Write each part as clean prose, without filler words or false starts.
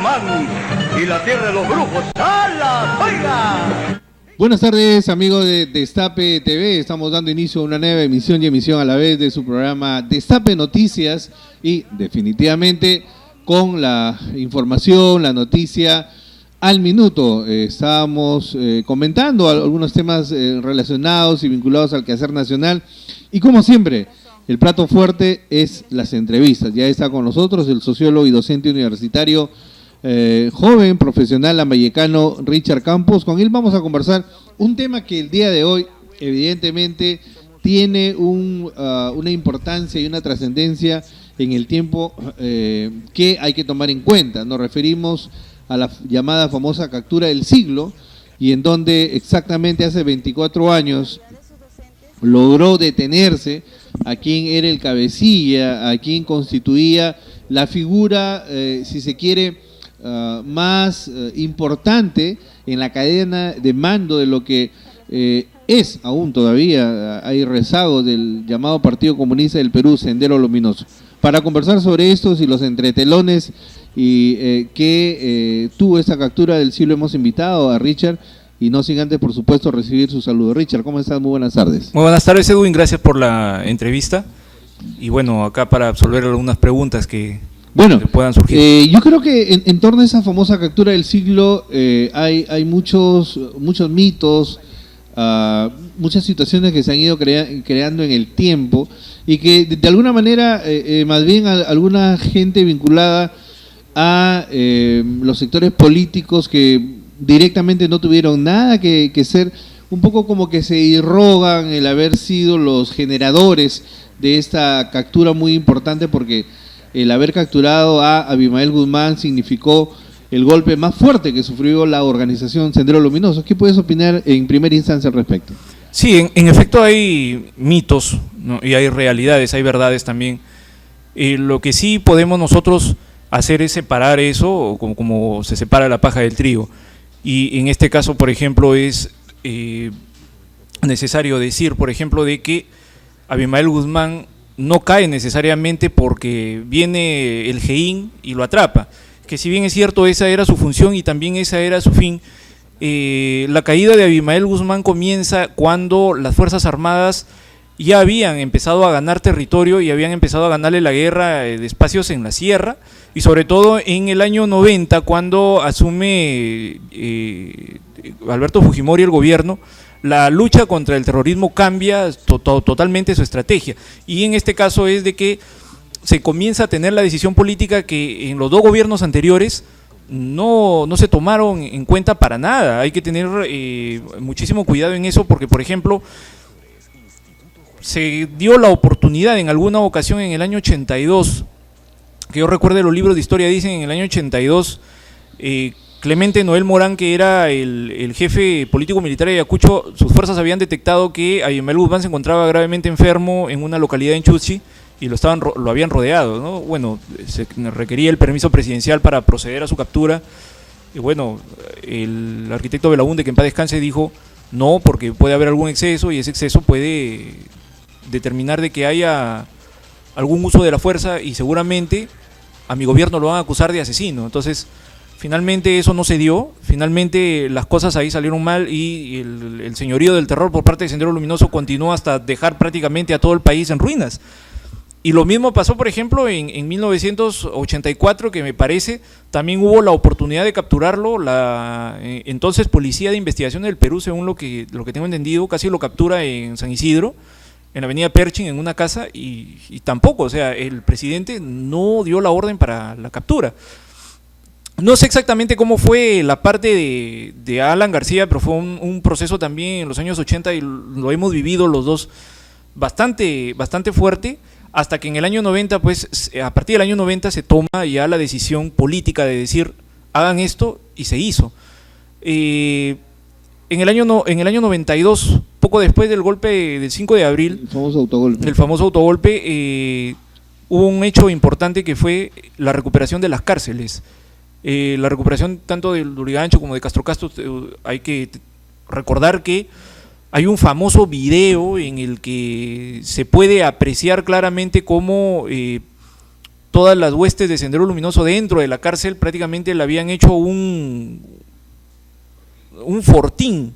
Tucumán y la tierra de los brujos. ¡Hala! ¡Oiga! Buenas tardes, amigos de Destape TV. Estamos dando inicio a una nueva emisión y emisión a la vez de su programa Destape Noticias y definitivamente con la información, la noticia al minuto. Estábamos comentando algunos temas relacionados y vinculados al quehacer nacional y como siempre, el plato fuerte es las entrevistas. Ya está con nosotros el sociólogo y docente universitario joven, profesional, lambayecano Richard Campos. Con él vamos a conversar un tema que el día de hoy evidentemente tiene una importancia y una trascendencia en el tiempo que hay que tomar en cuenta. Nos referimos a la llamada famosa captura del siglo, y en donde exactamente hace 24 años logró detenerse a quien era el cabecilla, a quien constituía la figura, si se quiere, más importante en la cadena de mando de lo que es aún todavía, hay rezago del llamado Partido Comunista del Perú, Sendero Luminoso. Para conversar sobre estos y los entretelones y que tuvo esta captura del siglo, hemos invitado a Richard, y no sin antes, por supuesto, recibir su saludo. Richard, ¿cómo estás? Muy buenas tardes. Muy buenas tardes, Edwin, gracias por la entrevista. Y bueno, acá para absolver algunas preguntas que puedan surgir. Yo creo que en torno a esa famosa captura del siglo hay muchos mitos, muchas situaciones que se han ido creando en el tiempo y que de alguna manera, más bien alguna gente vinculada a los sectores políticos que directamente no tuvieron nada que ser, un poco como que se irrogan el haber sido los generadores de esta captura muy importante, porque el haber capturado a Abimael Guzmán significó el golpe más fuerte que sufrió la organización Sendero Luminoso. ¿Qué puedes opinar en primera instancia al respecto? Sí, en efecto hay mitos, ¿no? Y hay realidades, hay verdades también. Lo que sí podemos nosotros hacer es separar eso, como se separa la paja del trigo. Y en este caso, por ejemplo, es necesario decir, por ejemplo, de que Abimael Guzmán no cae necesariamente porque viene el GEIN y lo atrapa, que si bien es cierto, esa era su función y también esa era su fin. La caída de Abimael Guzmán comienza cuando las Fuerzas Armadas ya habían empezado a ganar territorio y habían empezado a ganarle la guerra de espacios en la sierra, y sobre todo en el año 90, cuando asume Alberto Fujimori el gobierno. La lucha contra el terrorismo cambia totalmente su estrategia, y en este caso es de que se comienza a tener la decisión política que en los dos gobiernos anteriores no se tomaron en cuenta para nada. Hay que tener muchísimo cuidado en eso, porque por ejemplo se dio la oportunidad en alguna ocasión en el año 82, que yo recuerde, los libros de historia dicen en el año 82, Clemente Noel Morán, que era el jefe político-militar de Ayacucho, sus fuerzas habían detectado que Abimael Guzmán se encontraba gravemente enfermo en una localidad en Chuchi y lo habían rodeado, ¿no? Bueno, se requería el permiso presidencial para proceder a su captura, y bueno, el arquitecto Belaúnde, que en paz descanse, dijo no, porque puede haber algún exceso y ese exceso puede determinar de que haya algún uso de la fuerza y seguramente a mi gobierno lo van a acusar de asesino. Entonces, finalmente eso no se dio, finalmente las cosas ahí salieron mal y el señorío del terror por parte de Sendero Luminoso continuó hasta dejar prácticamente a todo el país en ruinas. Y lo mismo pasó, por ejemplo, en 1984, que me parece, también hubo la oportunidad de capturarlo, la entonces Policía de Investigación del Perú, según lo que tengo entendido, casi lo captura en San Isidro, en la avenida Pershing, en una casa, y tampoco, o sea, el presidente no dio la orden para la captura. No sé exactamente cómo fue la parte de Alan García, pero fue un proceso también en los años 80 y lo hemos vivido los dos bastante fuerte, hasta que en el año 90, pues a partir del año 90 se toma ya la decisión política de decir, hagan esto, y se hizo. En el año 92, poco después del golpe del 5 de abril, el famoso autogolpe, hubo un hecho importante que fue la recuperación de las cárceles. La recuperación tanto de Lurigancho como de Castro Castro. Hay que recordar que hay un famoso video en el que se puede apreciar claramente cómo todas las huestes de Sendero Luminoso dentro de la cárcel prácticamente le habían hecho un fortín,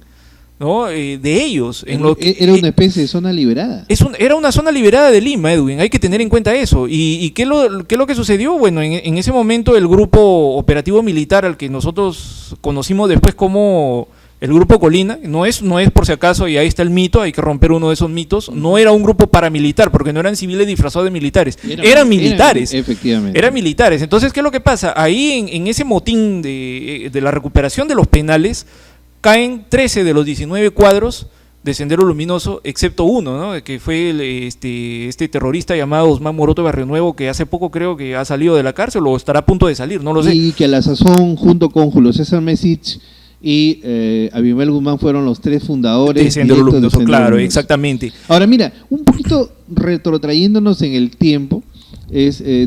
¿no? De ellos. Era una especie de zona liberada. Era una zona liberada de Lima, Edwin, hay que tener en cuenta eso. ¿Y qué es lo que sucedió? Bueno, en ese momento el grupo operativo militar al que nosotros conocimos después como el Grupo Colina, no es por si acaso, y ahí está el mito, hay que romper uno de esos mitos, no era un grupo paramilitar, porque no eran civiles disfrazados de militares, eran militares. Efectivamente. Eran militares. Entonces, ¿qué es lo que pasa? Ahí en ese motín de la recuperación de los penales, caen 13 de los 19 cuadros de Sendero Luminoso, excepto uno, ¿no? Que fue este terrorista llamado Osman Moroto Barrio Nuevo, que hace poco creo que ha salido de la cárcel o estará a punto de salir, no lo sé. Y que a la sazón, junto con Julio César Mesich y Abimael Guzmán, fueron los 3 fundadores de Sendero Luminoso, claro, Luminoso. exactamente. Ahora mira, un poquito retrotrayéndonos en el tiempo,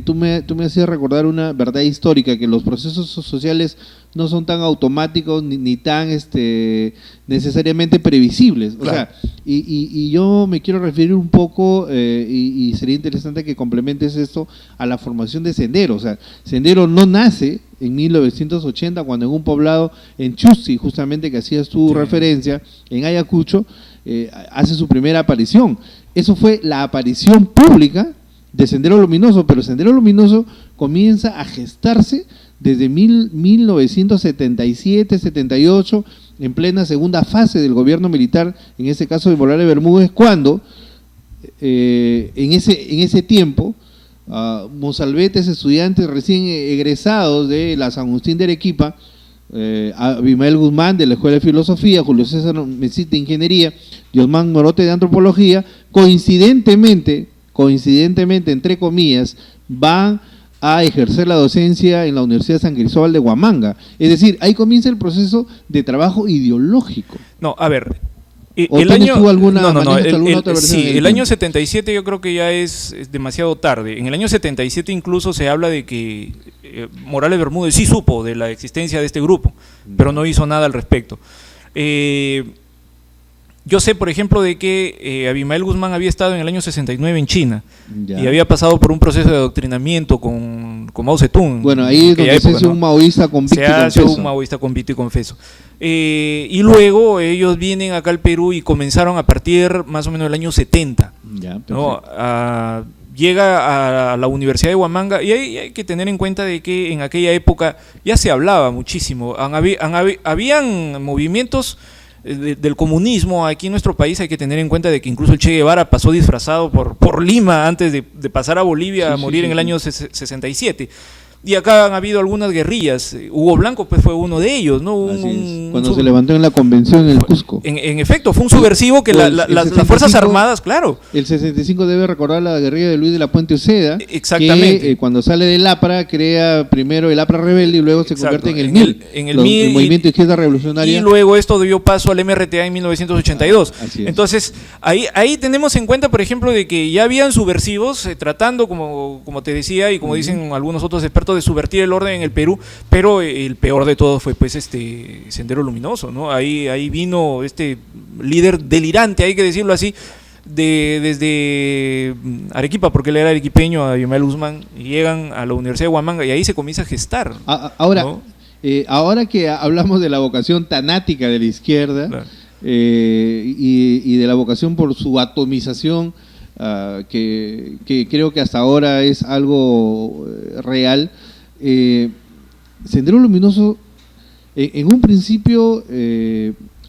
tú me hacías recordar una verdad histórica, que los procesos sociales no son tan automáticos ni tan necesariamente previsibles. O Claro. sea, y yo me quiero referir un poco, y sería interesante que complementes esto, a la formación de Sendero. O sea, Sendero no nace en 1980, cuando en un poblado en Chusti, justamente que hacías tu referencia, en Ayacucho, hace su primera aparición. Eso fue la aparición pública de Sendero Luminoso, pero Sendero Luminoso comienza a gestarse desde 1977-78, en plena segunda fase del gobierno militar, en ese caso de Morales Bermúdez, cuando en ese tiempo mozalbetes, estudiantes recién egresados de la San Agustín de Arequipa, Abimael Guzmán de la Escuela de Filosofía, Julio César Mesich de Ingeniería y Osman Morote de Antropología, coincidentemente, entre comillas, van a ejercer la docencia en la Universidad de San Cristóbal de Huamanga. Es decir, ahí comienza el proceso de trabajo ideológico. No, a ver, ¿O el tienes año, tú alguna no, alguna otra versión? sí, el año 77 yo creo que ya es demasiado tarde. En el año 77 incluso se habla de que Morales Bermúdez sí supo de la existencia de este grupo, pero no hizo nada al respecto. Yo sé, por ejemplo, de que Abimael Guzmán había estado en el año 69 en China y había pasado por un proceso de adoctrinamiento con Mao Zedong. Bueno, ahí es donde se hace un maoísta convicto y confeso. Se hace un maoísta convicto y confeso. Y luego ellos vienen acá al Perú y comenzaron a partir más o menos del año 70. Ya, ¿no? Llega a la Universidad de Huamanga y hay que tener en cuenta de que en aquella época ya se hablaba muchísimo. Habían movimientos del comunismo aquí en nuestro país. Hay que tener en cuenta de que incluso el Che Guevara pasó disfrazado por Lima antes de pasar a Bolivia a morir en el año 67. Y acá han habido algunas guerrillas. Hugo Blanco pues fue uno de ellos, ¿no? Cuando se levantó en la convención en el Cusco. En efecto, fue un subversivo que las Fuerzas Armadas, claro. El 65 debe recordar la guerrilla de Luis de la Puente Uceda. Exactamente. Que cuando sale del APRA, crea primero el APRA rebelde y luego se convierte en el MIL. En el MIL, el Movimiento de Izquierda Revolucionaria. Y luego esto dio paso al MRTA en 1982. Así es. Entonces, ahí tenemos en cuenta, por ejemplo, de que ya habían subversivos tratando, como te decía, y como dicen algunos otros expertos, de subvertir el orden en el Perú, pero el peor de todo fue pues Sendero Luminoso, ¿no? Ahí vino este líder delirante, hay que decirlo así, desde Arequipa, porque él era arequipeño, a Abimael Guzmán, y llegan a la Universidad de Huamanga y ahí se comienza a gestar. Ahora, ¿no? Ahora que hablamos de la vocación tanática de la izquierda, Claro. Y de la vocación por su atomización, que creo que hasta ahora es algo real, Sendero Luminoso, en un principio,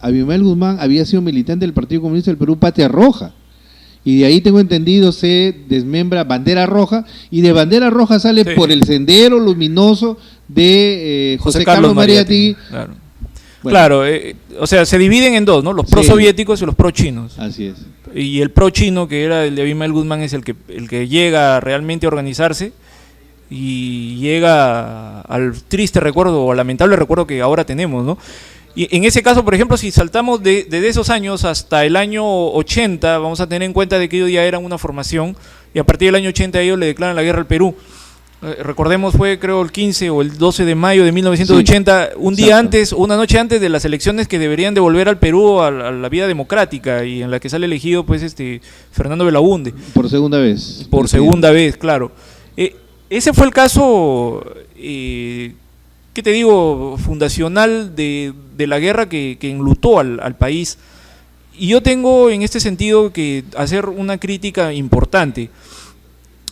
Abimael Guzmán había sido militante del Partido Comunista del Perú, Patria Roja, y de ahí tengo entendido se desmembra Bandera Roja, y de Bandera Roja sale por el Sendero Luminoso de José Carlos Mariátegui. Claro, Bueno. claro, o sea, se dividen en dos, ¿no? Los pro-soviéticos y los pro-chinos. Así es. Y el pro-chino, que era el de Abimael Guzmán, es el que llega realmente a organizarse y llega al triste recuerdo o lamentable recuerdo que ahora tenemos, ¿no? Y en ese caso, por ejemplo, si saltamos desde esos años hasta el año 80, vamos a tener en cuenta de que ellos ya eran una formación, y a partir del año 80 ellos le declaran la guerra al Perú. Recordemos, fue creo el 15 o el 12 de mayo de 1980, sí, un día antes, una noche antes de las elecciones que deberían devolver al Perú a la vida democrática, y en la que sale elegido pues Fernando Belaúnde. Por segunda vez. Por segunda vez, claro. ese fue el caso, ¿qué te digo?, fundacional de la guerra que enlutó al país. Y yo tengo en este sentido que hacer una crítica importante.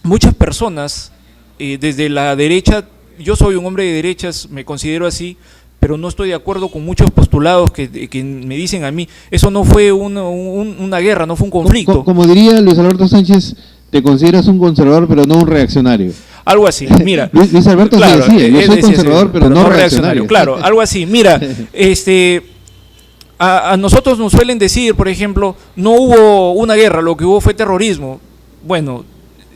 Muchas personas, desde la derecha, yo soy un hombre de derechas, me considero así, pero no estoy de acuerdo con muchos postulados que me dicen a mí, eso no fue una guerra, no fue un conflicto. Como diría Luis Alberto Sánchez, te consideras un conservador, pero no un reaccionario. Algo así, mira. Luis Alberto claro, sí decía, yo soy conservador, sí, pero no reaccionario. Claro, algo así. Mira, a nosotros nos suelen decir, por ejemplo, no hubo una guerra, lo que hubo fue terrorismo. Bueno,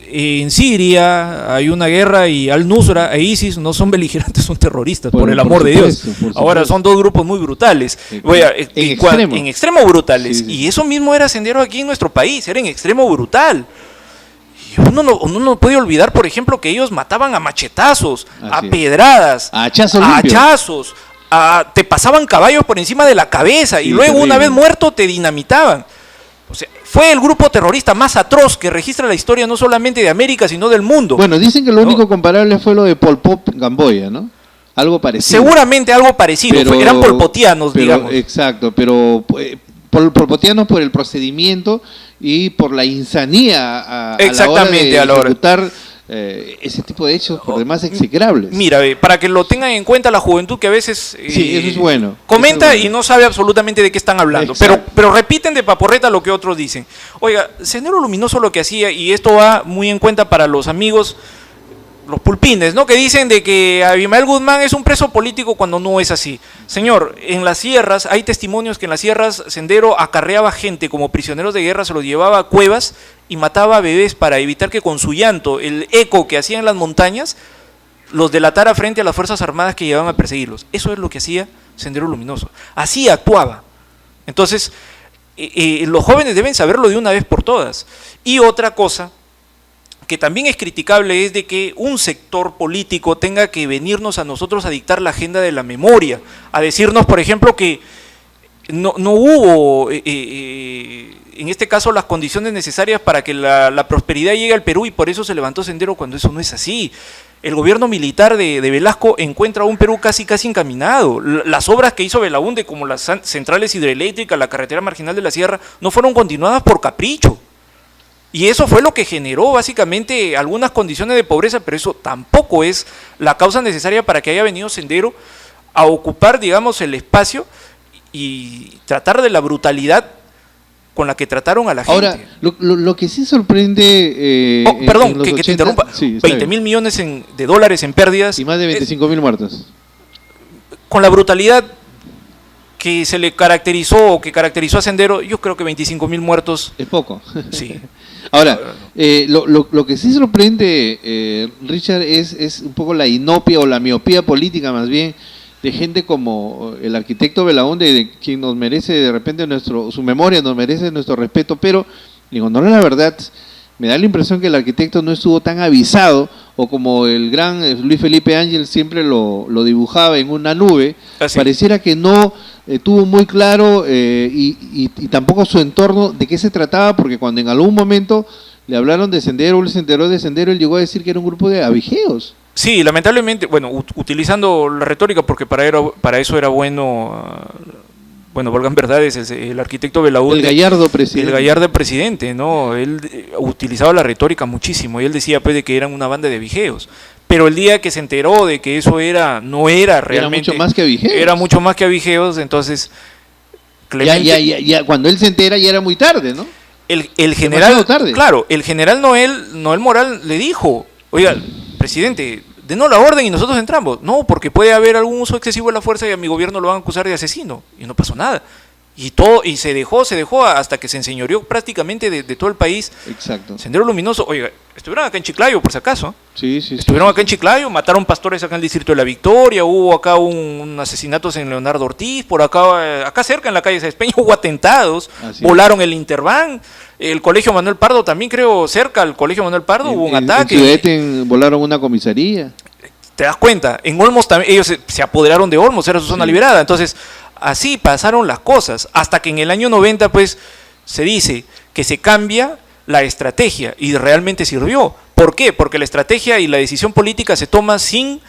en Siria hay una guerra y Al-Nusra e ISIS no son beligerantes, son terroristas, por el amor de Dios. Ahora son dos grupos muy brutales, en extremo brutales, sí. Y eso mismo era Sendero aquí en nuestro país, era en extremo brutal. Y uno no puede olvidar, por ejemplo, que ellos mataban a machetazos, a pedradas, a hachazos, te pasaban caballos por encima de la cabeza, sí, y luego terrible. Una vez muerto te dinamitaban. O sea, fue el grupo terrorista más atroz que registra la historia no solamente de América, sino del mundo. Bueno, dicen que lo único comparable fue lo de Pol Pot en Camboya, ¿no? Algo parecido. Seguramente algo parecido, eran polpotianos, digamos. Exacto, pero polpotianos por el procedimiento y por la insanía a la hora de ejecutar ese tipo de hechos, por demás execrables. Mira, para que lo tengan en cuenta la juventud que a veces sí, eso es bueno, comenta eso es bueno. Y no sabe absolutamente de qué están hablando, pero repiten de paporreta lo que otros dicen. Oiga, Sendero Luminoso lo que hacía, y esto va muy en cuenta para los amigos, los pulpines, ¿no?, que dicen de que Abimael Guzmán es un preso político cuando no es así. Señor, en las sierras, hay testimonios que en las sierras Sendero acarreaba gente como prisioneros de guerra, se los llevaba a cuevas y mataba a bebés para evitar que con su llanto, el eco que hacía en las montañas, los delatara frente a las Fuerzas Armadas que llevaban a perseguirlos. Eso es lo que hacía Sendero Luminoso. Así actuaba. Entonces, los jóvenes deben saberlo de una vez por todas. Y otra cosa que también es criticable es de que un sector político tenga que venirnos a nosotros a dictar la agenda de la memoria, a decirnos, por ejemplo, que no hubo, en este caso, las condiciones necesarias para que la prosperidad llegue al Perú y por eso se levantó Sendero, cuando eso no es así. El gobierno militar de Velasco encuentra un Perú casi encaminado. Las obras que hizo Belaúnde, como las centrales hidroeléctricas, la carretera marginal de la sierra, no fueron continuadas por capricho. Y eso fue lo que generó básicamente algunas condiciones de pobreza, pero eso tampoco es la causa necesaria para que haya venido Sendero a ocupar, digamos, el espacio y tratar de la brutalidad con la que trataron a la gente. Ahora, lo que sí sorprende... perdón, que te interrumpa, sí, 20.000 millones de dólares en pérdidas. Y más de 25.000 muertos. Con la brutalidad que se le caracterizó o que caracterizó a Sendero, yo creo que 25.000 muertos... Es poco. Sí. Ahora, lo que sí sorprende, Richard, es un poco la inopia o la miopía política más bien de gente como el arquitecto Belaúnde, de quien nos merece de repente su memoria, nos merece nuestro respeto, pero digo, no, la verdad, me da la impresión que el arquitecto no estuvo tan avisado, o como el gran Luis Felipe Ángel siempre lo dibujaba en una nube, pareciera que no tuvo muy claro y tampoco su entorno de qué se trataba, porque cuando en algún momento le hablaron de Sendero, él se enteró de Sendero, él llegó a decir que era un grupo de abigeos. Sí, lamentablemente, bueno, utilizando la retórica, porque para eso era bueno, valgan verdades, el arquitecto Belaúnde, el gallardo presidente. El gallardo presidente, ¿no? Él utilizaba la retórica muchísimo, y él decía pues de que eran una banda de abigeos. Pero el día que se enteró de que eso no era realmente... Era mucho más que abigeos. Era mucho más que abigeos, entonces... Ya, cuando él se entera ya era muy tarde, ¿no? El general, claro, el general Noel Moral le dijo, oiga, presidente, denos la orden y nosotros entramos. No, porque puede haber algún uso excesivo de la fuerza y a mi gobierno lo van a acusar de asesino. Y no pasó nada. Y se dejó hasta que se enseñoreó prácticamente de todo el país. Exacto. Sendero Luminoso, oiga, estuvieron acá en Chiclayo, por si acaso. Sí. Estuvieron acá en Chiclayo, mataron pastores acá en el distrito de La Victoria, hubo acá un asesinato en Leonardo Ortiz, por acá cerca en la calle Sáenz Peña hubo atentados, volaron el Interbank, el Colegio Manuel Pardo también creo, cerca al Colegio Manuel Pardo hubo un ataque. En Ciudadeten volaron una comisaría. ¿Te das cuenta? En Olmos también, ellos se apoderaron de Olmos, era su zona liberada, entonces... Así pasaron las cosas, hasta que en el año 90 pues se dice que se cambia la estrategia y realmente sirvió, ¿Por qué? Porque la estrategia y la decisión política se toma sin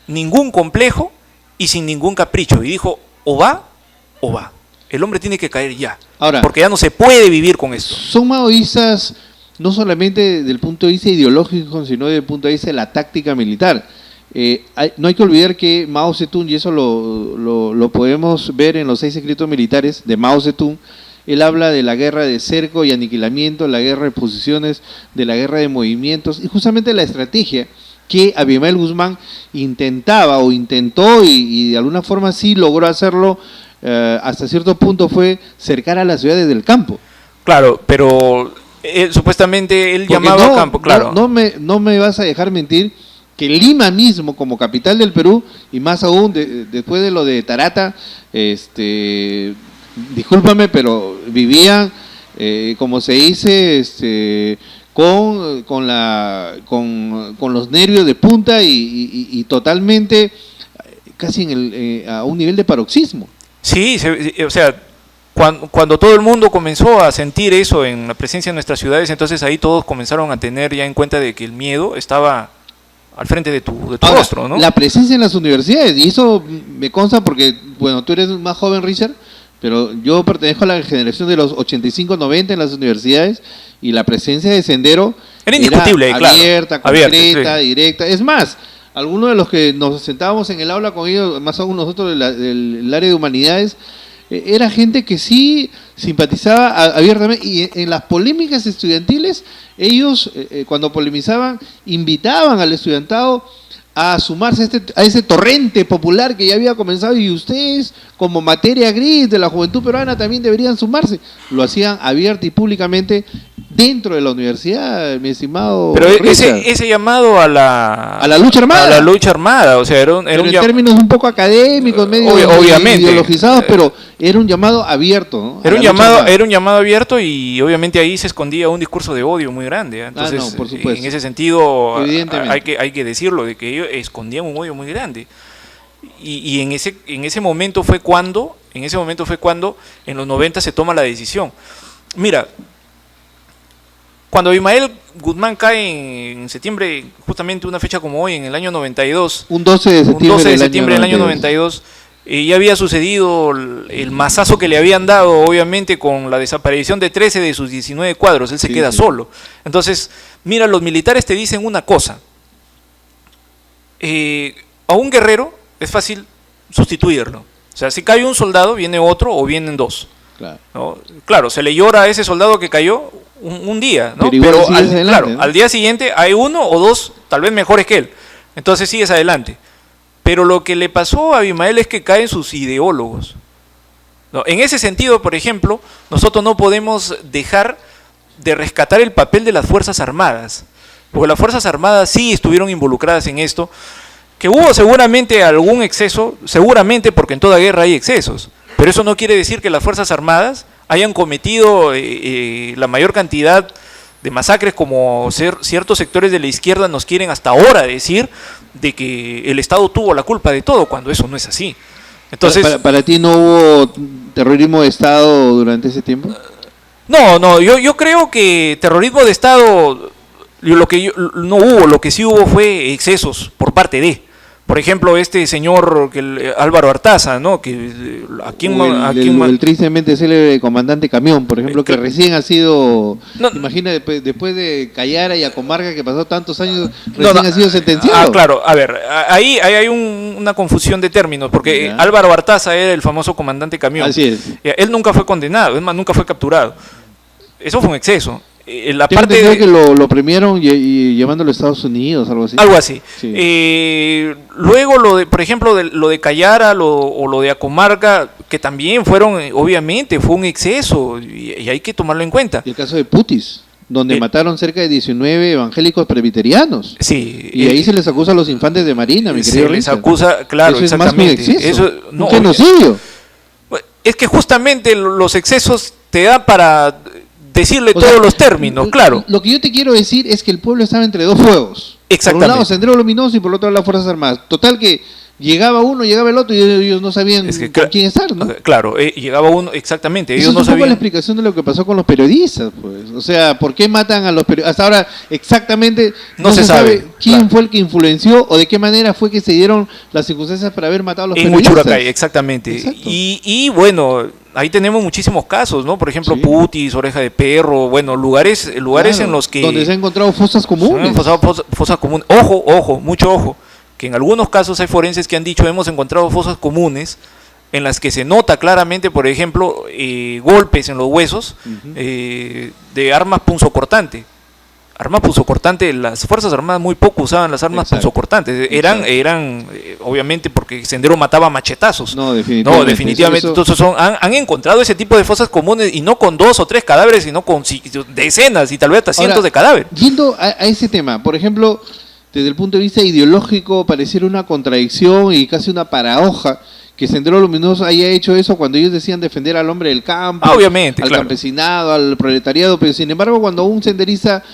ningún complejo y sin ningún capricho. Y dijo, o va o va. El hombre tiene que caer ya. Ahora, porque ya no se puede vivir con esto. Son maoístas no solamente desde el punto de vista ideológico, sino desde el punto de vista de la táctica militar. No hay que olvidar que Mao Zedong, y eso lo podemos ver en los 6 escritos militares de Mao Zedong, él habla de la guerra de cerco y aniquilamiento, la guerra de posiciones, de la guerra de movimientos, y justamente la estrategia que Abimael Guzmán intentaba o intentó y de alguna forma sí logró hacerlo hasta cierto punto, fue cercar a las ciudades del campo. Claro, pero supuestamente él Porque llamaba a campo, claro. No me vas a dejar mentir que Lima mismo, como capital del Perú, y más aún después de lo de Tarata, discúlpame, pero vivían, como se dice, con los nervios de punta y totalmente casi a un nivel de paroxismo. Sí, o sea, cuando todo el mundo comenzó a sentir eso en la presencia de nuestras ciudades, entonces ahí todos comenzaron a tener ya en cuenta de que el miedo estaba al frente de tu Ahora, rostro, ¿no? La presencia en las universidades, y eso me consta porque, bueno, tú eres más joven, Richard, pero yo pertenezco a la generación de los 85-90 en las universidades, y la presencia de Sendero era indiscutible, era claro. abierta, concreta, sí. directa. Es más, algunos de los que nos sentábamos en el aula con ellos, más aún nosotros del área de humanidades, era gente que sí simpatizaba abiertamente, y en las polémicas estudiantiles, ellos cuando polemizaban, invitaban al estudiantado a sumarse a ese torrente popular que ya había comenzado, y ustedes, como materia gris de la juventud peruana, también deberían sumarse. Lo hacían abierta y públicamente dentro de la universidad, mi estimado. Pero Richard. ese llamado a la lucha armada. A la lucha armada, o sea, era un en términos un poco académicos, medio obviamente ideologizados, pero era un llamado abierto, ¿no? Era un llamado abierto, y obviamente ahí se escondía un discurso de odio muy grande, ¿eh? Entonces, no, por supuesto. en ese sentido Evidentemente. hay que decirlo, de que ellos escondían un odio muy grande. Y en ese momento fue cuando en los 90 se toma la decisión. Mira, cuando Abimael Guzmán cae en septiembre, justamente una fecha como hoy, en el año 92, un 12 de septiembre, del año 92, ya había sucedido el mazazo que le habían dado, obviamente, con la desaparición de 13 de sus 19 cuadros. Él se queda solo. Entonces, mira, los militares te dicen una cosa. A un guerrero es fácil sustituirlo. O sea, si cae un soldado, viene otro o vienen dos. Claro. ¿No? Claro, se le llora a ese soldado que cayó un día, ¿no? Pero al día siguiente hay uno o dos, tal vez mejores que él. Entonces sigues adelante. Pero lo que le pasó a Abimael es que caen sus ideólogos, ¿no? En ese sentido, por ejemplo, nosotros no podemos dejar de rescatar el papel de las Fuerzas Armadas, porque las Fuerzas Armadas sí estuvieron involucradas en esto, que hubo seguramente algún exceso, seguramente, porque en toda guerra hay excesos, pero eso no quiere decir que las Fuerzas Armadas hayan cometido la mayor cantidad de masacres como ciertos sectores de la izquierda nos quieren hasta ahora decir, de que el Estado tuvo la culpa de todo, cuando eso no es así. Entonces, ¿Para ti no hubo terrorismo de Estado durante ese tiempo? No, yo creo que terrorismo de Estado, no hubo, lo que sí hubo fue excesos por parte de. Por ejemplo, este señor Álvaro Artaza, ¿no? Que el tristemente célebre comandante Camión, por ejemplo, que recién ha sido, imagina, después de Callara y Acomarca, que pasó tantos años, recién ha sido sentenciado. Claro, a ver, ahí hay una confusión de términos, porque Álvaro Artaza era el famoso comandante Camión. Así es. Él nunca fue condenado, es más, nunca fue capturado. Eso fue un exceso. La Tengo parte entendido que lo premiaron y llevándolo a Estados Unidos, algo así. Algo así. Sí. Luego, por ejemplo, lo de Callara o lo de Acomarca, que también obviamente, fue un exceso y hay que tomarlo en cuenta. Y el caso de Putis, donde mataron cerca de 19 evangélicos presbiterianos. Sí. Y ahí se les acusa a los infantes de Marina, mi querido Se les Richard. acusa, claro, eso exactamente. Es más que un exceso, no, un genocidio. Es que justamente los excesos te da para decirle todos los términos, claro. Lo que yo te quiero decir es que el pueblo estaba entre dos fuegos. Exactamente. Por un lado Sendero Luminoso y por el otro lado las Fuerzas Armadas. Total que llegaba uno, llegaba el otro y ellos no sabían con quién estar, ¿no? Claro, llegaba uno, exactamente, Eso ellos no es un poco sabían. la explicación de lo que pasó con los periodistas, pues. O sea, ¿por qué matan a los periodistas? Hasta ahora exactamente No se sabe, quién claro. fue el que influenció o de qué manera fue que se dieron las circunstancias para haber matado a los En periodistas. Huachuracay, exactamente. Exacto. Y bueno, ahí tenemos muchísimos casos, ¿no? Por ejemplo, Sí. Putis, Oreja de Perro, bueno, lugares Claro, en los que... donde se han encontrado fosas comunes. Fosas comunes. Ojo, mucho ojo, que en algunos casos hay forenses que han dicho hemos encontrado fosas comunes en las que se nota claramente, por ejemplo, golpes en los huesos de armas punzocortante. Armas punzocortantes, las Fuerzas Armadas muy poco usaban las armas Exacto. punzocortantes. Eran obviamente, porque Sendero mataba a machetazos. No, definitivamente. No, definitivamente. Eso- Entonces han encontrado ese tipo de fosas comunes, y no con 2 o 3 cadáveres, sino con decenas y tal vez hasta cientos Ahora, de cadáveres. Yendo a ese tema, por ejemplo, desde el punto de vista ideológico, pareciera una contradicción y casi una paradoja que Sendero Luminoso haya hecho eso cuando ellos decían defender al hombre del campo, Obviamente, al claro. campesinado, al proletariado, pero sin embargo cuando un senderista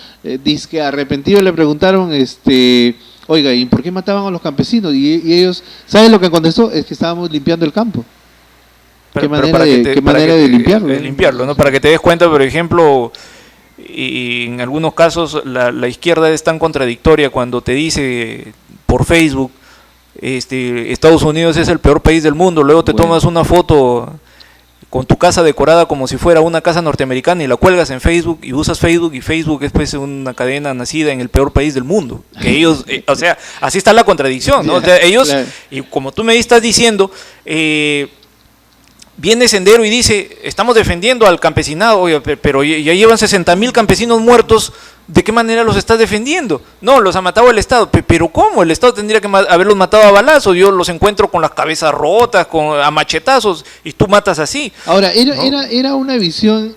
disque arrepentido le preguntaron, oiga, ¿y por qué mataban a los campesinos? Y ellos, ¿saben lo que contestó? Es que estábamos limpiando el campo. ¿Qué manera de limpiarlo? Limpiarlo, ¿no? Para que te des cuenta, por ejemplo, y en algunos casos la izquierda es tan contradictoria cuando te dice por Facebook, Estados Unidos es el peor país del mundo, luego te tomas una foto con tu casa decorada como si fuera una casa norteamericana y la cuelgas en Facebook y usas Facebook, y Facebook es pues una cadena nacida en el peor país del mundo. Que ellos, o sea, así está la contradicción, ¿no? O sea, ellos, Claro. y como tú me estás diciendo, viene Sendero y dice, estamos defendiendo al campesinado, oye, pero ya llevan 60.000 campesinos muertos, ¿de qué manera los estás defendiendo? No, los ha matado el Estado. Pero ¿cómo? El Estado tendría que haberlos matado a balazos. Yo los encuentro con las cabezas rotas, a machetazos, y tú matas así. Ahora, ¿no? era una visión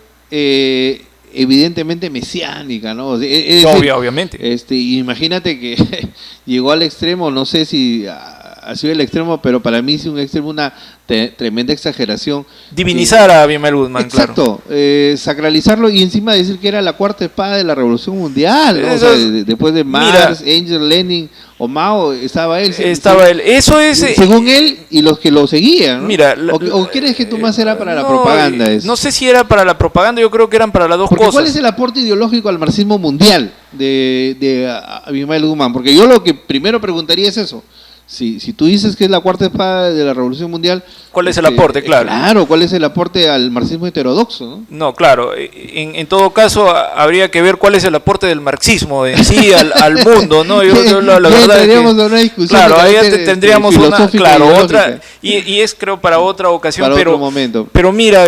evidentemente mesiánica, ¿no? Es decir, Obviamente. Imagínate que llegó al extremo, no sé si ha sido el extremo, pero para mí es un extremo, una tremenda exageración. Divinizar a Abimael Guzmán, claro. Exacto, sacralizarlo y encima decir que era la cuarta espada de la Revolución Mundial, ¿no? O sea, después de Marx, Engels, Lenin o Mao, estaba él. Estaba él. Eso es... según él y los que lo seguían, ¿no? Mira, ¿O crees que tú más era para la propaganda eso? No sé si era para la propaganda, yo creo que eran para las dos Porque cosas. ¿cuál es el aporte ideológico al marxismo mundial de Abimael Guzmán? Porque yo lo que primero preguntaría es eso. Si tú dices que es la cuarta espada de la Revolución Mundial... ¿Cuál es el aporte? Claro. Claro, ¿cuál es el aporte al marxismo heterodoxo? ¿No? No, claro. En todo caso, habría que ver cuál es el aporte del marxismo en sí al mundo, ¿no? Yo la verdad es que, a una discusión claro, de ahí carácter, tendríamos una, filosófica claro, ideológica. otra, y es creo para otra ocasión, Para pero otro momento. Pero mira,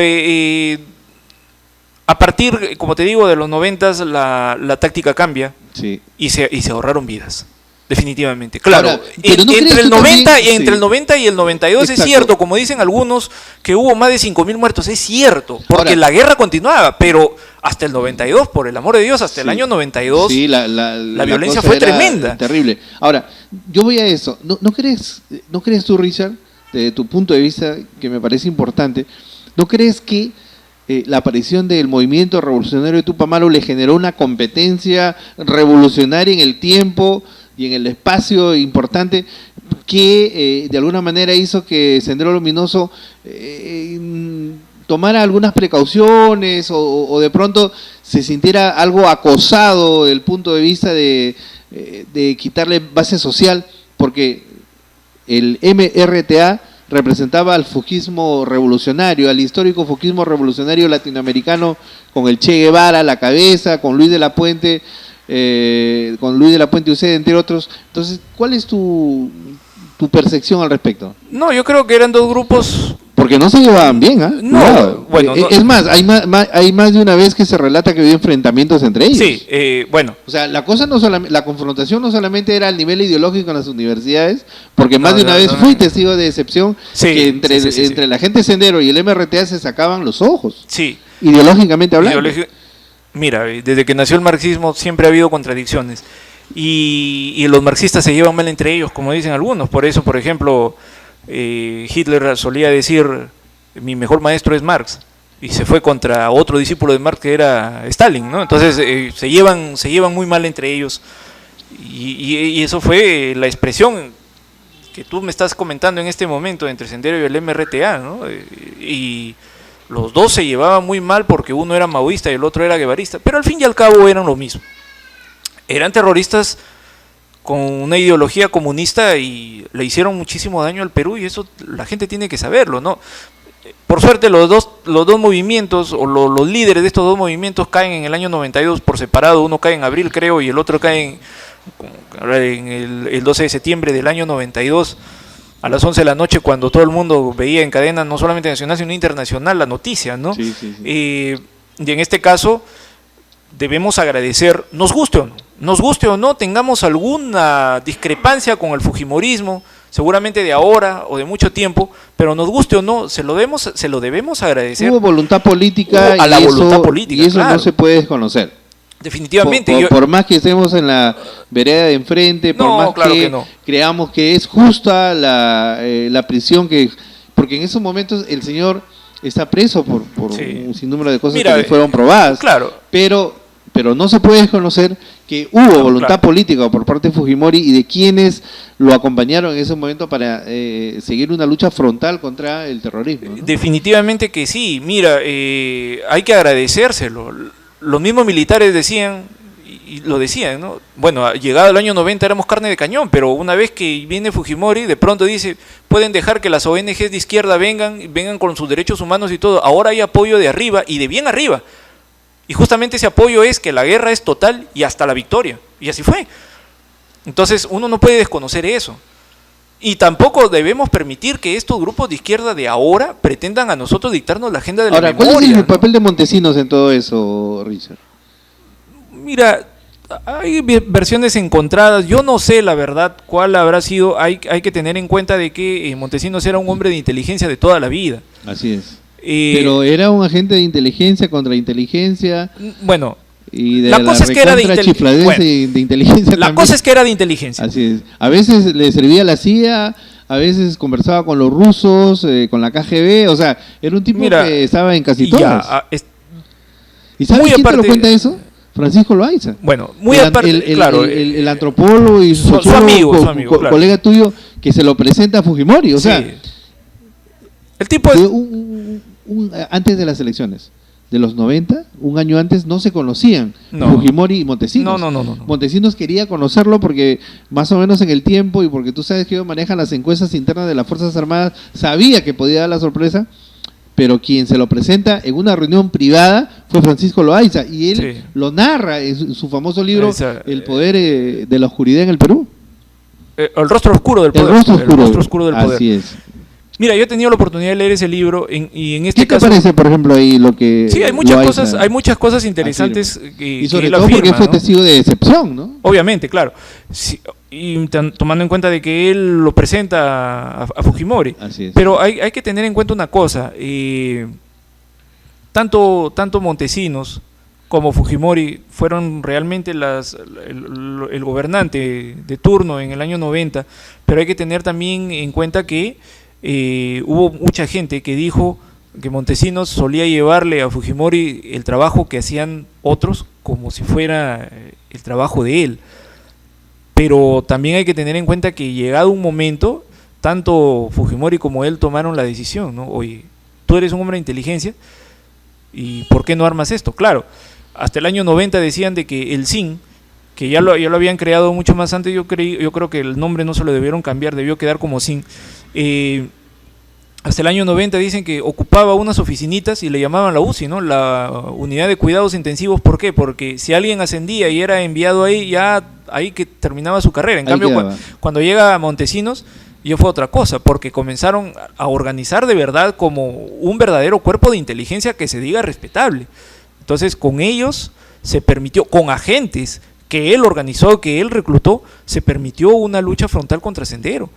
a partir, como te digo, de los 90s la táctica cambia, Sí. y se ahorraron vidas. Definitivamente, claro. Ahora, pero ¿no crees entre el tú 90 también? y entre Sí. el 90 y el 92 Exacto. es cierto, como dicen algunos, que hubo más de 5.000 muertos, es cierto, porque Ahora, la guerra continuaba, pero hasta el 92, por el amor de Dios, hasta el Sí. año 92, Sí, la violencia cosa fue era tremenda. terrible. Ahora, yo voy a eso. ¿No crees tú, Richard, desde tu punto de vista, que me parece importante, no crees que la aparición del movimiento revolucionario de Tupamaro le generó una competencia revolucionaria en el tiempo y en el espacio importante que de alguna manera hizo que Sendero Luminoso tomara algunas precauciones o de pronto se sintiera algo acosado del punto de vista de quitarle base social, porque el MRTA representaba al fujismo revolucionario, al histórico fujismo revolucionario latinoamericano, con el Che Guevara a la cabeza, con Luis de la Puente Uceda, entre otros. Entonces, ¿cuál es tu percepción al respecto? No, yo creo que eran dos grupos. Porque no se llevaban bien, ¿ah? No, Cuidado. bueno, no. Es más, hay más de una vez que se relata que había enfrentamientos entre ellos. Sí, bueno. O sea, la cosa no solamente, la confrontación no solamente era al nivel ideológico en las universidades, porque más No, de una no, vez no, fui no. testigo de excepción Sí, que entre sí. la gente Sendero y el MRTA se sacaban los ojos, Sí. ideológicamente hablando. Mira, desde que nació el marxismo siempre ha habido contradicciones. Y los marxistas se llevan mal entre ellos, como dicen algunos. Por eso, por ejemplo, Hitler solía decir, mi mejor maestro es Marx, y se fue contra otro discípulo de Marx que era Stalin, ¿no? Entonces se llevan muy mal entre ellos, y eso fue la expresión que tú me estás comentando en este momento entre Sendero y el MRTA, ¿no? Y los dos se llevaban muy mal porque uno era maoísta y el otro era guevarista, pero al fin y al cabo eran lo mismo. Eran terroristas con una ideología comunista y le hicieron muchísimo daño al Perú, y eso la gente tiene que saberlo, ¿no? Por suerte los dos movimientos, o los líderes de estos dos movimientos caen en el año 92 por separado. Uno cae en abril, creo, y el otro cae en el 12 de septiembre del año 92 a las 11 de la noche, cuando todo el mundo veía en cadena no solamente nacional sino internacional la noticia, ¿no? Sí, sí, sí. Y en este caso debemos agradecer, nos guste o no, tengamos alguna discrepancia con el fujimorismo, seguramente de ahora o de mucho tiempo, pero nos guste o no, se lo debemos agradecer. Hubo voluntad política, a la voluntad política, y eso claro. No se puede desconocer. Definitivamente. Por más que estemos en la vereda de enfrente, por No, más claro que que no. creamos que es justa la prisión, porque en esos momentos el señor está preso por Sí. un sinnúmero de cosas Mira, que le fueron probadas. Claro. Pero no se puede desconocer que hubo voluntad claro. política por parte de Fujimori y de quienes lo acompañaron en ese momento para seguir una lucha frontal contra el terrorismo, ¿no? Definitivamente que sí. Mira, hay que agradecérselo. Los mismos militares decían, y lo decían, ¿no? Bueno, llegado el año 90 éramos carne de cañón, pero una vez que viene Fujimori, de pronto dice, pueden dejar que las ONGs de izquierda vengan con sus derechos humanos y todo. Ahora hay apoyo de arriba, y de bien arriba. Y justamente ese apoyo es que la guerra es total y hasta la victoria. Y así fue. Entonces uno no puede desconocer eso. Y tampoco debemos permitir que estos grupos de izquierda de ahora pretendan a nosotros dictarnos la agenda de la Ahora, memoria. ¿cuál es el ¿no? papel de Montesinos en todo eso, Richard? Mira, hay versiones encontradas. Yo no sé la verdad cuál habrá sido. Hay que tener en cuenta de que Montesinos era un hombre de inteligencia de toda la vida. Así es. Pero era un agente de inteligencia contra inteligencia. Bueno, y de la cosa es que era de de inteligencia. La también. cosa es que era de inteligencia. Así es. A veces le servía la CIA, a veces conversaba con los rusos, con la KGB. O sea, era un tipo que estaba en casi todas. ¿Y sabes quién te lo cuenta eso? Francisco Loaiza. Bueno, muy aparte, claro. El antropólogo y su amigo, claro. Colega tuyo, que se lo presenta a Fujimori. O sea, el tipo es... antes de las elecciones de los 90, un año antes, no se conocían Fujimori y Montesinos. No. Montesinos quería conocerlo porque más o menos en el tiempo, y porque tú sabes que ellos manejan las encuestas internas de las Fuerzas Armadas, sabía que podía dar la sorpresa, pero quien se lo presenta en una reunión privada fue Francisco Loaiza, y él lo narra en su famoso libro El poder de la oscuridad en el Perú. El rostro oscuro del poder. El rostro oscuro del poder. Así es. Mira, yo he tenido la oportunidad de leer ese libro y en este ¿Qué te caso... parece, por ejemplo, ahí lo que... Sí, hay muchas cosas interesantes y sobre todo porque fue testigo de excepción, ¿no? Obviamente, claro. Sí, y tomando en cuenta de que él lo presenta a Fujimori. Así es. Pero hay que tener en cuenta una cosa. Tanto Montesinos como Fujimori fueron realmente el gobernante de turno en el año 90, pero hay que tener también en cuenta que hubo mucha gente que dijo que Montesinos solía llevarle a Fujimori el trabajo que hacían otros como si fuera el trabajo de él. Pero también hay que tener en cuenta que llegado un momento, tanto Fujimori como él tomaron la decisión, ¿no? Oye, tú eres un hombre de inteligencia, ¿y por qué no armas esto? Claro, hasta el año 90 decían de que el SIN, que ya lo habían creado mucho más antes, yo creo que el nombre no se lo debieron cambiar, debió quedar como SIN. Hasta el año 90 dicen que ocupaba unas oficinitas y le llamaban la UCI, ¿no? La Unidad de Cuidados Intensivos. ¿Por qué? Porque si alguien ascendía y era enviado ahí, ya ahí que terminaba su carrera. En cambio, cuando llega a Montesinos, ya fue otra cosa, porque comenzaron a organizar de verdad como un verdadero cuerpo de inteligencia que se diga respetable. Entonces, con ellos se permitió, con agentes que él organizó, que él reclutó, se permitió una lucha frontal contra Sendero.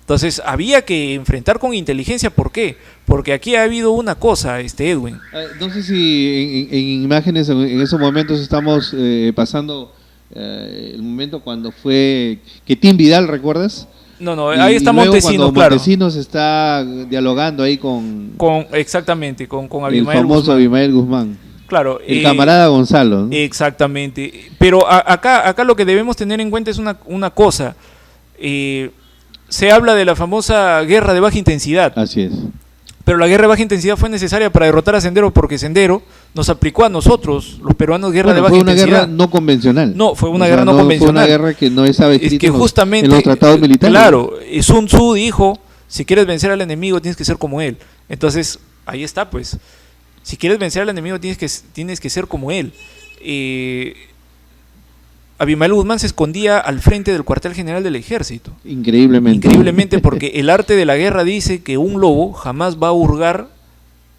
Entonces había que enfrentar con inteligencia. ¿Por qué? Porque aquí ha habido una cosa, Edwin. No sé si en imágenes en esos momentos estamos pasando el momento cuando fue que Tim Vidal, ¿recuerdas? No, ahí está Montesinos, claro. Montesinos está dialogando ahí con exactamente, con Abimael el famoso Guzmán. Abimael Guzmán. Claro, el camarada Gonzalo, ¿no? Exactamente. Pero acá lo que debemos tener en cuenta es una cosa. se habla de la famosa guerra de baja intensidad. Así es. Pero la guerra de baja intensidad fue necesaria para derrotar a Sendero, porque Sendero nos aplicó a nosotros, los peruanos, guerra de baja fue una intensidad. guerra no convencional. No, fue una guerra no convencional. Fue una guerra que no estaba escrita Es que justamente, en los tratados militares. Claro, Sun Tzu dijo, si quieres vencer al enemigo tienes que ser como él. Entonces, ahí está pues. Si quieres vencer al enemigo tienes que ser como él. Abimael Guzmán se escondía al frente del cuartel general del ejército. Increíblemente, porque el arte de la guerra dice que un lobo jamás va a hurgar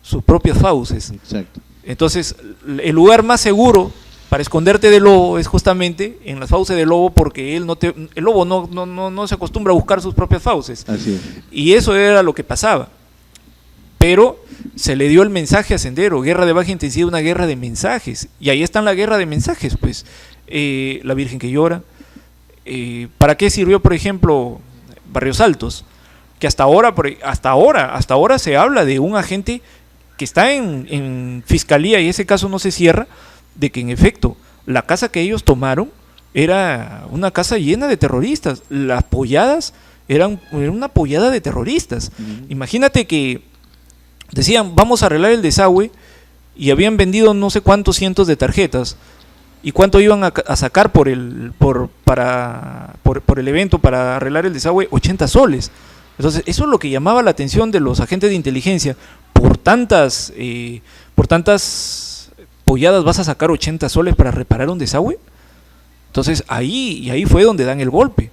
sus propias fauces. Exacto. Entonces, el lugar más seguro para esconderte del lobo es justamente en las fauces del lobo, porque el lobo no se acostumbra a buscar sus propias fauces. Así es. Y eso era lo que pasaba. Pero se le dio el mensaje a Sendero, guerra de baja intensidad, una guerra de mensajes. Y ahí está la guerra de mensajes, pues. La Virgen que llora. ¿Para qué sirvió, por ejemplo, Barrios Altos? Que hasta ahora se habla de un agente que está en fiscalía, y ese caso no se cierra, de que en efecto la casa que ellos tomaron era una casa llena de terroristas. Las polladas eran una pollada de terroristas. Imagínate que decían, vamos a arreglar el desagüe, y habían vendido no sé cuántos cientos de tarjetas. ¿Y cuánto iban a sacar por el evento para arreglar el desagüe? 80 soles. Entonces, eso es lo que llamaba la atención de los agentes de inteligencia. Por tantas polladas vas a sacar 80 soles para reparar un desagüe. Entonces, ahí fue donde dan el golpe.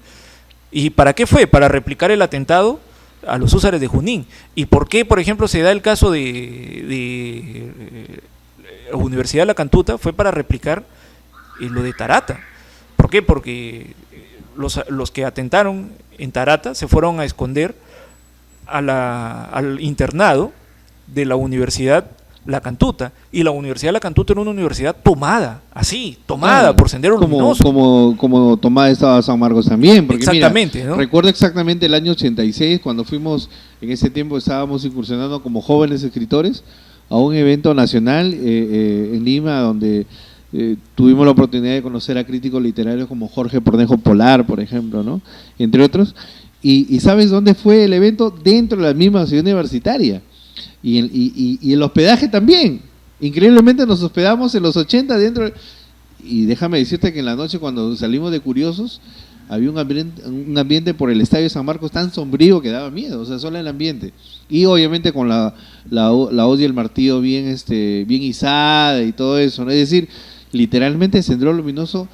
¿Y para qué fue? Para replicar el atentado a los húsares de Junín. ¿Y por qué, por ejemplo, se da el caso de Universidad de La Cantuta? Fue para replicar lo de Tarata. ¿Por qué? Porque los que atentaron en Tarata se fueron a esconder al internado de la Universidad La Cantuta, y la Universidad La Cantuta era una universidad tomada por Sendero Luminoso. Como tomada estaba San Marcos también. Porque exactamente, mira, ¿no? Recuerdo exactamente el año 86, cuando fuimos, en ese tiempo estábamos incursionando como jóvenes escritores a un evento nacional en Lima, donde tuvimos la oportunidad de conocer a críticos literarios como Jorge Pornejo Polar, por ejemplo, ¿no? Entre otros. Y ¿sabes dónde fue el evento? Dentro de la misma ciudad universitaria. Y el hospedaje también. Increíblemente nos hospedamos en los 80 dentro. Y déjame decirte que en la noche, cuando salimos de Curiosos, había un ambiente por el Estadio San Marcos tan sombrío que daba miedo, o sea, solo el ambiente. Y obviamente con la hoz y el martillo bien izada y todo eso, ¿no? Es decir, literalmente Sendero Luminoso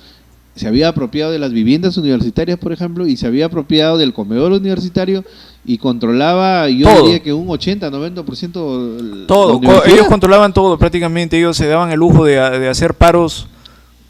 se había apropiado de las viviendas universitarias, por ejemplo, y se había apropiado del comedor universitario y controlaba, yo todo. diría que un 80-90% todo. Ellos controlaban todo prácticamente. Ellos se daban el lujo de hacer paros,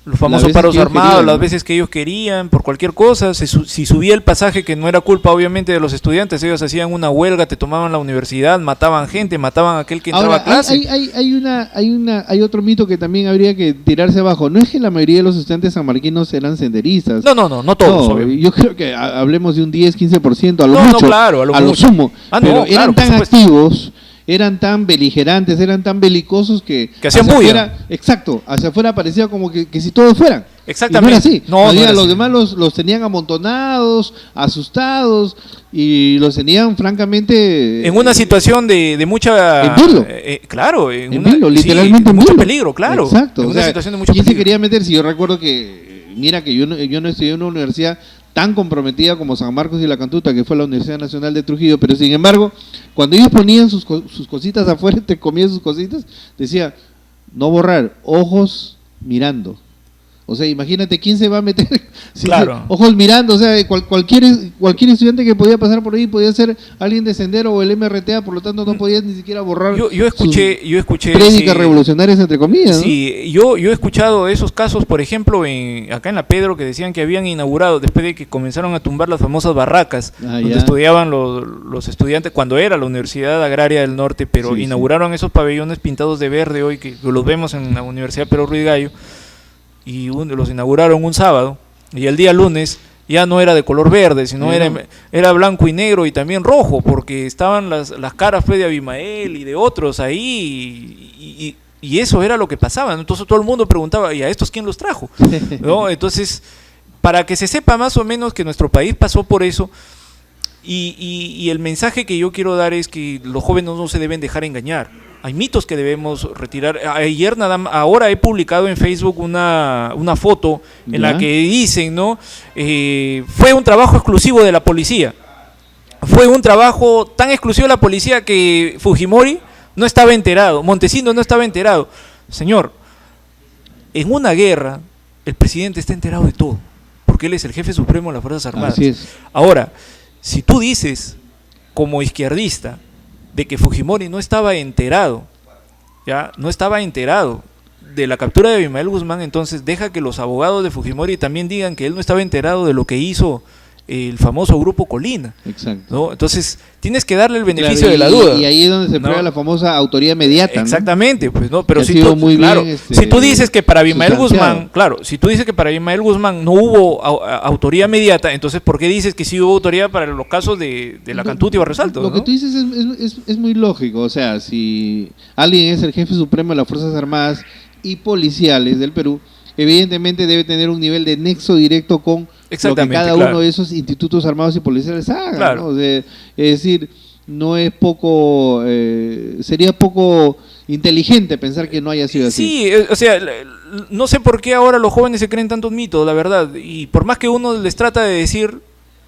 los famosos paros armados, las veces que ellos querían, por cualquier cosa. Si subía el pasaje, que no era culpa obviamente de los estudiantes, ellos hacían una huelga, te tomaban la universidad, mataban gente, mataban a aquel que entraba a clase. Hay otro mito que también habría que tirarse abajo. No es que la mayoría de los estudiantes sanmarquinos eran senderistas. No todos. Yo creo que hablemos de un 10-15% a lo mucho. No, claro, a lo sumo. Pero eran tan supuesto. activos, eran tan beligerantes, eran tan belicosos que hacían bulla. Exacto, hacia afuera parecía como que si todos fueran. Exactamente. Y no era así. Los demás los tenían amontonados, asustados, y los tenían francamente en una situación de mucha en vilo. Claro, literalmente en mucho peligro, claro. Exacto. En una situación de mucho ¿quién peligro? se quería meter? Si yo recuerdo que, mira, que yo no estudié en una universidad tan comprometida como San Marcos y La Cantuta, que fue la Universidad Nacional de Trujillo, pero sin embargo, cuando ellos ponían sus cositas afuera, te comían sus cositas, decía, no borrar, ojos mirando. O sea, imagínate quién se va a meter, claro. Ojos mirando, o sea, cualquier estudiante que podía pasar por ahí podía ser alguien de Sendero o el MRTA, por lo tanto no podías ni siquiera borrar. Yo escuché prédicas revolucionarias, entre comillas, ¿no? Sí, yo he escuchado esos casos, por ejemplo, acá en La Pedro, que decían que habían inaugurado, después de que comenzaron a tumbar las famosas barracas, donde estudiaban los estudiantes, cuando era la Universidad Agraria del Norte, pero inauguraron esos pabellones pintados de verde hoy, que los vemos en la Universidad Pedro Ruiz Gallo, y los inauguraron un sábado, y el día lunes ya no era de color verde, sino era blanco y negro, y también rojo, porque estaban las caras de Abimael y de otros ahí, y eso era lo que pasaba. Entonces todo el mundo preguntaba, ¿y a estos quién los trajo? ¿No? Entonces, para que se sepa más o menos que nuestro país pasó por eso, Y el mensaje que yo quiero dar es que los jóvenes no se deben dejar engañar. Hay mitos que debemos retirar. Ahora he publicado en Facebook una foto en la que dicen, ¿no? Fue un trabajo exclusivo de la policía. Fue un trabajo tan exclusivo de la policía que Fujimori no estaba enterado, Montesinos no estaba enterado. Señor, en una guerra el presidente está enterado de todo, porque él es el jefe supremo de las Fuerzas Armadas. Así es. Ahora, si tú dices, como izquierdista, de que Fujimori no estaba enterado, no estaba enterado de la captura de Abimael Guzmán, entonces deja que los abogados de Fujimori también digan que él no estaba enterado de lo que hizo el famoso Grupo Colina. Exacto. ¿No? Entonces, tienes que darle el beneficio de la duda. Y ahí es donde se prueba la famosa autoría inmediata. Exactamente, ¿no? Pues no, pero si tú dices que para Abimael Guzmán, si tú dices que para Abimael Guzmán no hubo autoría inmediata, entonces ¿por qué dices que sí hubo autoría para los casos de la Cantuta y Barrios Altos? Lo que tú dices es muy lógico, o sea, si alguien es el jefe supremo de las Fuerzas Armadas y policiales del Perú, evidentemente debe tener un nivel de nexo directo con lo que cada uno de esos institutos armados y policiales haga, ¿no? O sea, es decir, no es poco, sería poco inteligente pensar que no haya sido así. Sí, o sea, no sé por qué ahora los jóvenes se creen tantos mitos, la verdad, y por más que uno les trata de decir,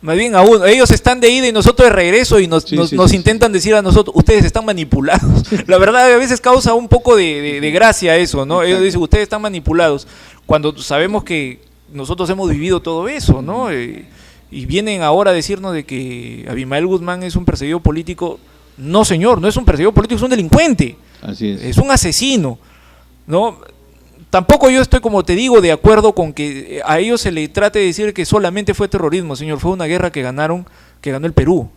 más bien a uno, ellos están de ida y nosotros de regreso y nos intentan decir a nosotros, ustedes están manipulados. La verdad, a veces causa un poco de gracia eso, ¿no? Ellos dicen, ustedes están manipulados, cuando sabemos que nosotros hemos vivido todo eso, ¿no? Y vienen ahora a decirnos de que Abimael Guzmán es un perseguido político. No, señor, no es un perseguido político, es un delincuente. Así es. Es un asesino, ¿no? Tampoco yo estoy, como te digo, de acuerdo con que a ellos se le trate de decir que solamente fue terrorismo, señor. Fue una guerra que ganó el Perú,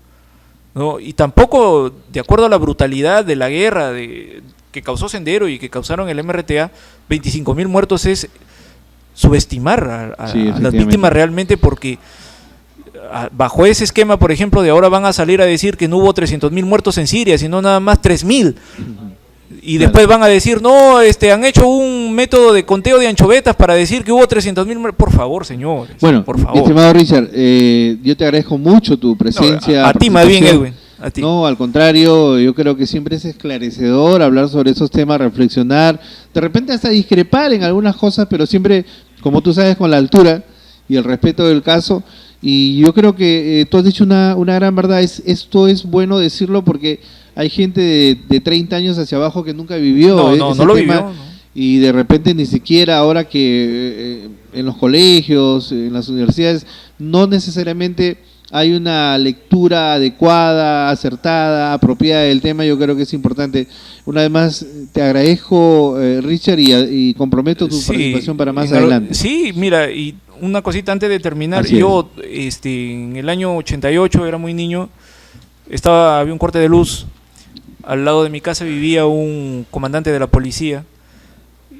¿no? Y tampoco, de acuerdo a la brutalidad de la guerra que causó Sendero y que causaron el MRTA, 25.000 muertos es subestimar a las víctimas realmente, porque bajo ese esquema, por ejemplo, de ahora van a salir a decir que no hubo 300.000 muertos en Siria, sino nada más 3.000. Y después van a decir, no, han hecho un método de conteo de anchovetas para decir que hubo 300.000 muertos. Por favor, señores. Bueno, por favor. Estimado Richard, yo te agradezco mucho tu presencia. No, a ti más bien, Edwin. A ti. No, al contrario, yo creo que siempre es esclarecedor hablar sobre esos temas, reflexionar, de repente hasta discrepar en algunas cosas, pero siempre, como tú sabes, con la altura y el respeto del caso. Y yo creo que tú has dicho una gran verdad. Esto es bueno decirlo porque hay gente de 30 años hacia abajo que nunca vivió ese lo tema, vivió, no. Y de repente ni siquiera ahora que en los colegios, en las universidades, no necesariamente hay una lectura adecuada, acertada, apropiada del tema. Yo creo que es importante. Una vez más, te agradezco, Richard, y comprometo tu participación para más adelante. Sí, mira, y una cosita antes de terminar. Así yo, en el año 88, era muy niño, había un corte de luz. Al lado de mi casa vivía un comandante de la policía,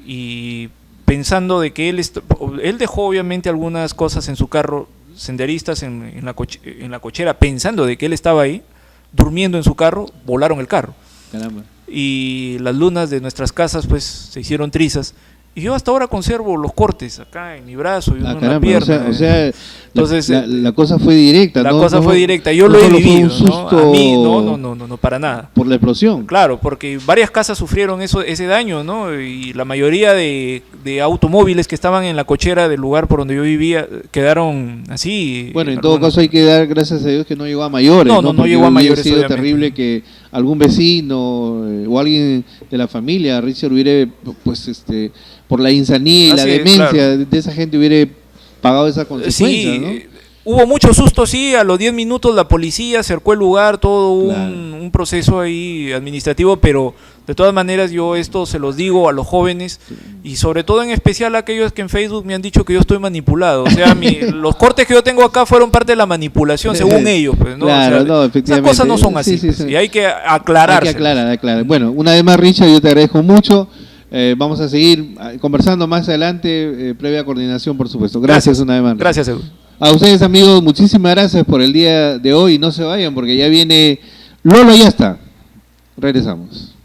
y pensando de que él dejó obviamente algunas cosas en su carro, senderistas en la cochera, pensando de que él estaba ahí, durmiendo en su carro, volaron el carro. Caramba. Y las lunas de nuestras casas pues se hicieron trizas. Y yo hasta ahora conservo los cortes acá en mi brazo y uno en la pierna. O sea, entonces, la cosa fue directa. La cosa fue directa. Yo lo he vivido. Un susto, ¿no? A mí no, para nada. Por la explosión. Claro, porque varias casas sufrieron ese daño, ¿no? Y la mayoría de automóviles que estaban en la cochera del lugar por donde yo vivía quedaron así. Bueno, en todo caso hay que dar gracias a Dios que no llegó a mayores. No llegó a mayores. Hubiera sido terrible que algún vecino o alguien de la familia, Richard, hubiera, pues, por la insanía y la demencia de esa gente, hubiera pagado esa consecuencia, sí, ¿no? Hubo mucho susto, sí. A los 10 minutos la policía cercó el lugar, todo un proceso ahí administrativo, pero de todas maneras yo esto se los digo a los jóvenes, y sobre todo en especial a aquellos que en Facebook me han dicho que yo estoy manipulado. O sea, los cortes que yo tengo acá fueron parte de la manipulación, según ellos, pues, ¿no? Claro, o sea, efectivamente. Esas cosas no son así, sí. Y hay que aclararse. Hay que aclarar. Bueno, una vez más, Richard, yo te agradezco mucho. Vamos a seguir conversando más adelante, previa coordinación, por supuesto. Gracias una vez más. Gracias, Edu. A ustedes, amigos, muchísimas gracias por el día de hoy. No se vayan porque ya viene Lolo, ya está. Regresamos.